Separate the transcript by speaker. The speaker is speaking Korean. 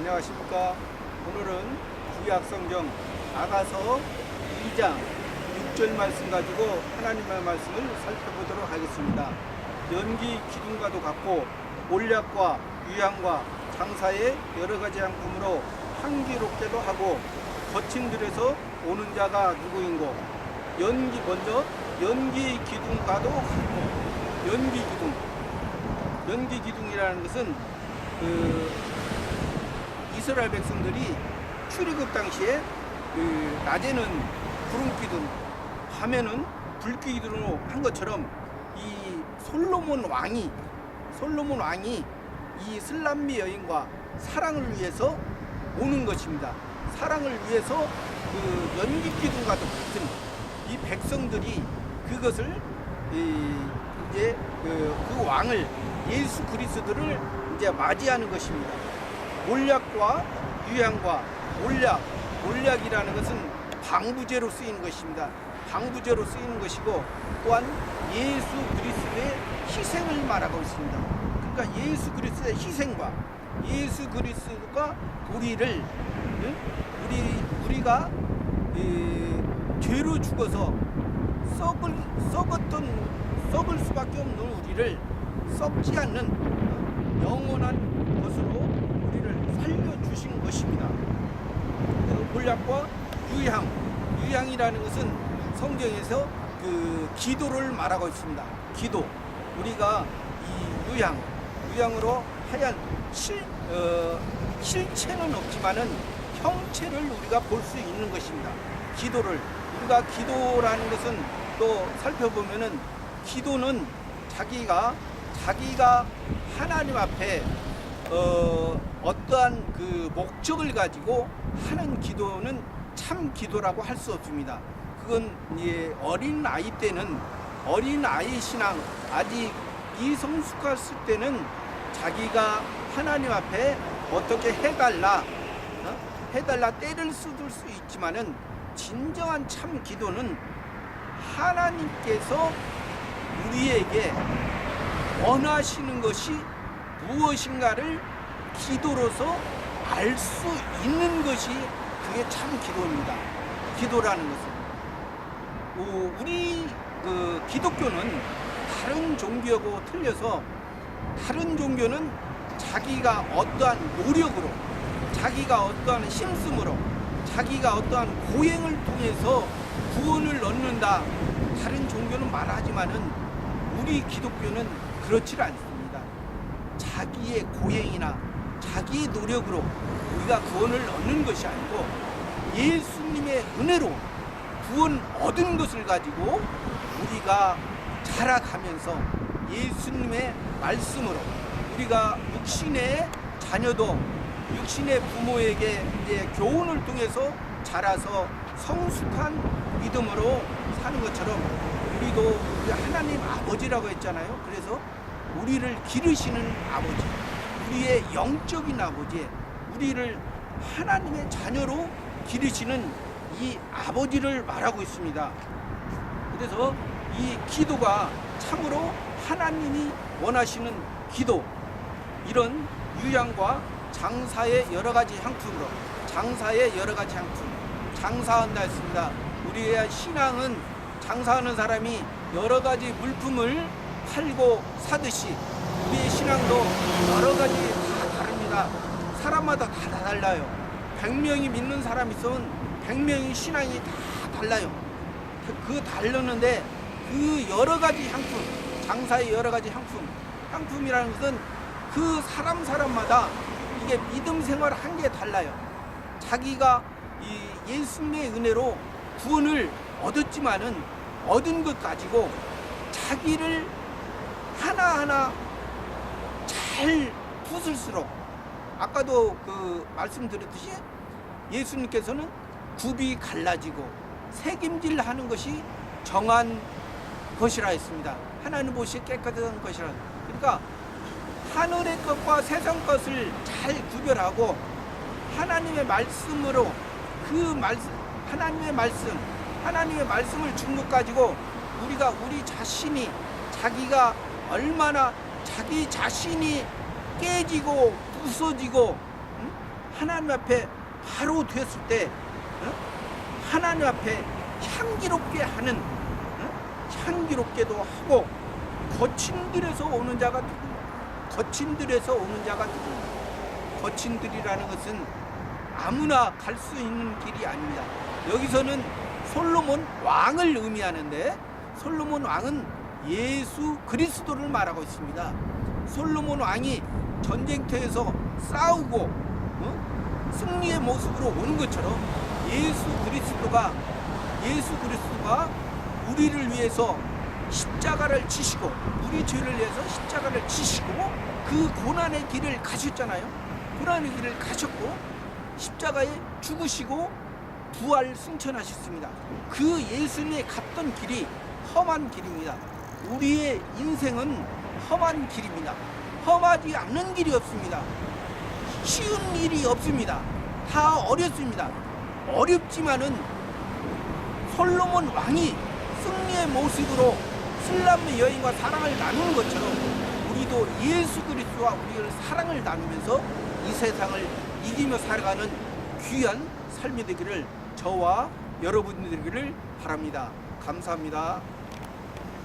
Speaker 1: 안녕하십니까. 오늘은 구약성경 아가서 2장 6절 말씀 가지고 하나님의 말씀을 살펴보도록 하겠습니다. 연기 기둥과도 같고 몰약과 유향과 장사의 여러가지 향품으로 향기롭게도 하고 거친 들에서 오는 자가 누구인고. 먼저 연기 기둥과도 같고. 연기 기둥이라는 것은 이스라엘 백성들이 출애굽 당시에 낮에는 구름 기둥, 밤에는 불 기둥으로 한 것처럼 이 솔로몬 왕이 이 슬람미 여인과 사랑을 위해서 오는 것입니다. 사랑을 위해서 그 연기 기둥과도 같은 이 백성들이 그것을 이제 그 왕을 예수 그리스도를 이제 맞이하는 것입니다. 몰약과 유향과 몰약이라는 것은 방부제로 쓰이는 것입니다. 방부제로 쓰이는 것이고 또한 예수 그리스도의 희생을 말하고 있습니다. 그러니까 예수 그리스도의 희생과 예수 그리스도가 우리가 죄로 죽어서 썩을 수밖에 없는 우리를 썩지 않는 영원한 것으로 우리를 살려주신 것입니다. 몰약과 유향이라는 것은 성경에서 그 기도를 말하고 있습니다. 기도. 우리가 이 유향으로 하얀 실체는 없지만은 형체를 우리가 볼 수 있는 것입니다. 기도를. 우리가 기도라는 것은 또 살펴보면은 기도는 자기가 하나님 앞에 어떠한 그 목적을 가지고 하는 기도는 참 기도라고 할 수 없습니다. 그건 어린 아이 때는 어린 아이 신앙 아직 미성숙했을 때는 자기가 하나님 앞에 어떻게 해달라 때를 쏟을 수 있지만은 진정한 참 기도는 하나님께서 우리에게 원하시는 것이 무엇인가를 기도로서 알 수 있는 것이 그게 참 기도입니다. 기도라는 것은 우리 기독교는 다른 종교하고 틀려서 다른 종교는 자기가 어떠한 노력으로 자기가 어떠한 힘쓰므로 자기가 어떠한 고행을 통해서 구원을 얻는다. 다른 종교는 말하지만은 우리 기독교는 그렇지 않습니다. 자기의 고행이나 자기의 노력으로 우리가 구원을 얻는 것이 아니고 예수님의 은혜로 구원 얻은 것을 가지고 우리가 자라가면서 예수님의 말씀으로 우리가 육신의 자녀도 육신의 부모에게 이제 교훈을 통해서 자라서 성숙한 믿음으로 사는 것처럼 우리도 하나님 아버지라고 했잖아요. 그래서 우리를 기르시는 아버지, 우리의 영적인 아버지, 우리를 하나님의 자녀로 기르시는 이 아버지를 말하고 있습니다. 그래서 이 기도가 참으로 하나님이 원하시는 기도, 이런 유향과 장사의 여러 가지 향품으로 장사한다 했습니다. 우리의 신앙은 장사하는 사람이 여러 가지 물품을 팔고 사듯이 우리의 신앙도 여러 가지 다 다릅니다. 사람마다 다 달라요. 100명이 믿는 사람이 있으면 100명의 신앙이 다 달라요. 그 다르는데 그 여러 가지 향품, 장사의 여러 가지 향품이라는 것은 그 사람마다 이게 믿음 생활 한 게 달라요. 자기가 이 예수님의 은혜로 구원을 얻었지만은 얻은 것 가지고 자기를 하나하나 잘 부술수록 아까도 그 말씀드렸듯이 예수님께서는 굽이 갈라지고 새김질 하는 것이 정한 것이라 했습니다. 하나님 보시기에 깨끗한 것이라. 그러니까 하늘의 것과 세상 것을 잘 구별하고 하나님의 말씀으로 하나님의 말씀을 준 것 가지고 우리가 우리 자신이 자기가 얼마나 자기 자신이 깨지고 부서지고 하나님 앞에 바로 됐을 때 하나님 앞에 향기롭게 하는 향기롭게도 하고 거친 들에서 오는 자가 누구냐? 거친 들에서 오는 자가 누구냐? 거친 들이라는 것은 아무나 갈 수 있는 길이 아닙니다. 여기서는 솔로몬 왕을 의미하는데 솔로몬 왕은 예수 그리스도를 말하고 있습니다. 솔로몬 왕이 전쟁터에서 싸우고 승리의 모습으로 오는 것처럼 예수 그리스도가 우리를 위해서 십자가를 지시고 우리 죄를 위해서 십자가를 지시고 그 고난의 길을 가셨잖아요. 고난의 길을 가셨고 십자가에 죽으시고 부활 승천하셨습니다. 그 예수님이 갔던 길이 험한 길입니다. 우리의 인생은 험한 길입니다. 험하지 않는 길이 없습니다. 쉬운 일이 없습니다. 다 어렵습니다. 어렵지만은 솔로몬 왕이 승리의 모습으로 슬람의 여인과 사랑을 나누는 것처럼 우리도 예수 그리스도와 우리를 사랑을 나누면서 이 세상을 이기며 살아가는 귀한 삶이 되기를 저와 여러분들에게 바랍니다. 감사합니다.